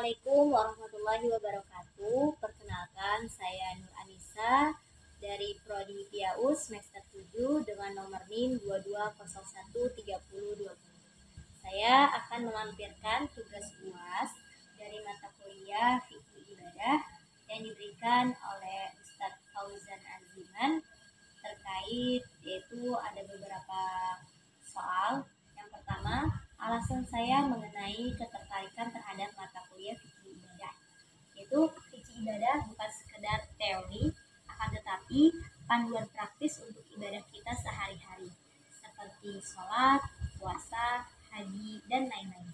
Assalamualaikum warahmatullahi wabarakatuh. Perkenalkan, saya Nur Anissa dari Prodi PIAUS semester 7 dengan nomor NIM 22013020. Saya akan melampirkan tugas UAS dari mata kuliah Fikih Ibadah yang diberikan oleh Ustadz Fauzan Aziman terkait yaitu ada beberapa soal. Yang pertama, alasan saya mengenai ketertarikan terhadap mata kuliah fikih ibadah. Yaitu fikih ibadah bukan sekedar teori, akan tetapi panduan praktis untuk ibadah kita sehari-hari, seperti sholat, puasa, haji, dan lain-lain.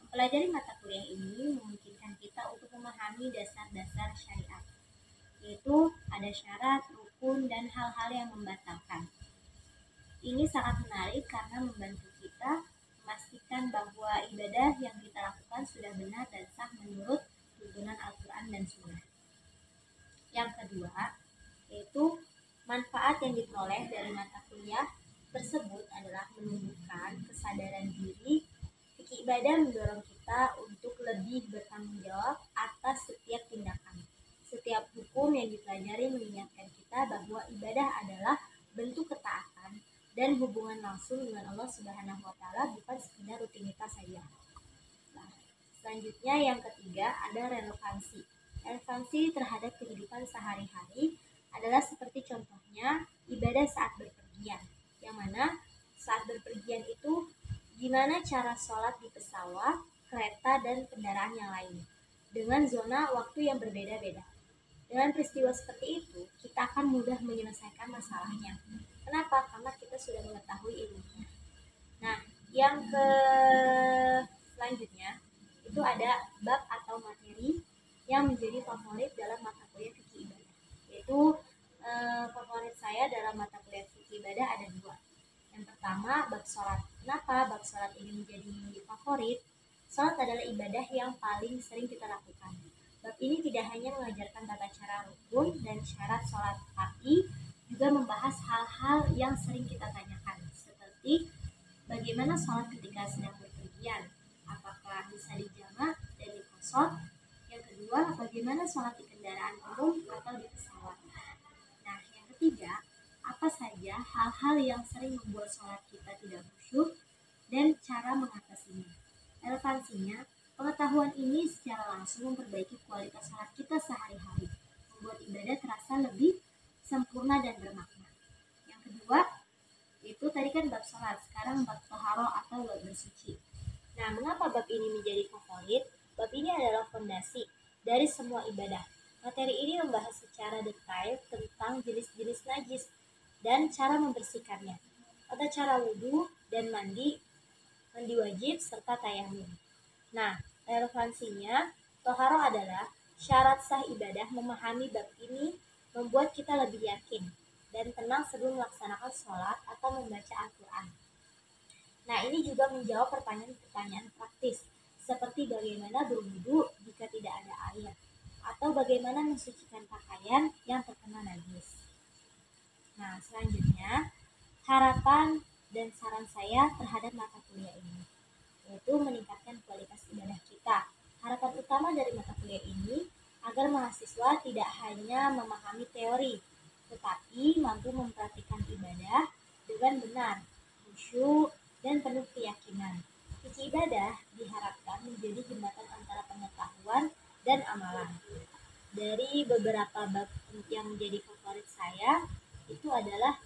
Mempelajari mata kuliah ini memungkinkan kita untuk memahami dasar-dasar syariat, yaitu ada syarat, rukun, dan hal-hal yang membatalkan. Ini sangat menarik karena membantu kita memastikan bahwa ibadah yang kita lakukan sudah benar dan sah menurut tuntunan Al-Quran dan Sunnah. Yang kedua, yaitu manfaat yang diperoleh dari mata kuliah tersebut adalah menumbuhkan kesadaran diri. Fikih ibadah mendorong kita untuk lebih bertanggung jawab atas setiap tindakan. Setiap hukum yang dipelajari mengingatkan kita bahwa ibadah adalah bentuk ketaatan dan hubungan langsung dengan Allah Subhanahu wa Ta'ala, bukan sekedar rutinitas saja. Nah, selanjutnya yang ketiga ada relevansi. Relevansi terhadap kehidupan sehari-hari adalah seperti contohnya ibadah saat berpergian, yang mana saat berpergian itu gimana cara sholat di pesawat, kereta, dan kendaraan yang lain dengan zona waktu yang berbeda-beda. Dengan peristiwa seperti itu, kita akan mudah menyelesaikan masalahnya. Kenapa? Karena kita sudah mengetahui ilmunya. Nah, yang selanjutnya itu ada bab atau materi yang menjadi favorit dalam mata kuliah fikih ibadah. Yaitu favorit saya dalam mata kuliah fikih ibadah ada dua. Yang pertama, bab sholat. Kenapa bab sholat ini menjadi favorit? Sholat adalah ibadah yang paling sering kita lakukan. Bab ini tidak hanya mengajarkan tata cara rukun dan syarat sholat, tapi juga membahas hal-hal yang sering kita tanyakan, seperti bagaimana sholat ketika sedang berpergian, apakah bisa dijamak dan dikosor. Yang kedua, bagaimana sholat di kendaraan umum atau di pesawat. Nah, yang ketiga, apa saja hal-hal yang sering membuat sholat kita tidak khusyuk dan cara mengatasinya. Relevansinya, pengetahuan ini secara langsung memperbaiki kualitas sholat kita sehari-hari, membuat ibadah terasa lebih sempurna dan bermakna. Yang kedua, itu tadi kan bab sholat, sekarang bab toharo atau bab bersuci. Nah, mengapa bab ini menjadi favorit? Bab ini adalah fondasi dari semua ibadah. Materi ini membahas secara detail tentang jenis-jenis najis dan cara membersihkannya, tata cara wudhu dan mandi wajib, serta tayamum. Nah, relevansinya, toharo adalah syarat sah ibadah. Memahami bab ini membuat kita lebih yakin dan tenang sebelum melaksanakan sholat atau membaca Al-Quran. Nah, ini juga menjawab pertanyaan-pertanyaan praktis, seperti bagaimana berwudu jika tidak ada air, atau bagaimana mensucikan pakaian yang terkena najis. Nah, selanjutnya, harapan dan saran saya terhadap mata kuliah ini, yaitu meningkatkan kualitas ibadah kita. Harapan utama dari mata kuliah ini agar mahasiswa tidak hanya memahami teori, tetapi mampu mempraktikkan ibadah dengan benar, khusyuk, dan penuh keyakinan. Fikih ibadah diharapkan menjadi jembatan antara pengetahuan dan amalan. Dari beberapa bab yang menjadi favorit saya, itu adalah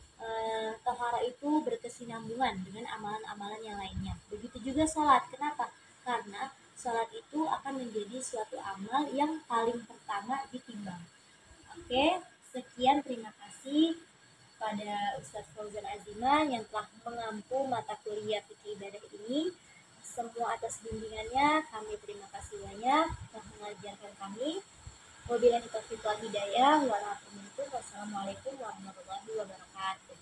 tohara itu berkesinambungan dengan amalan-amalan yang lainnya. Begitu juga sholat. Kenapa? Karena sholat itu akan menjadi suatu amal yang paling pertama ditimbang. Oke, sekian, terima kasih pada Ustadz Fauzan Aziman yang telah mengampu mata kuliah fikih ibadah ini. Semua atas bimbingannya kami terima kasih banyak telah mengajarkan kami. Wabillahi taufiq wal hidayah. Wassalamualaikum warahmatullahi wabarakatuh.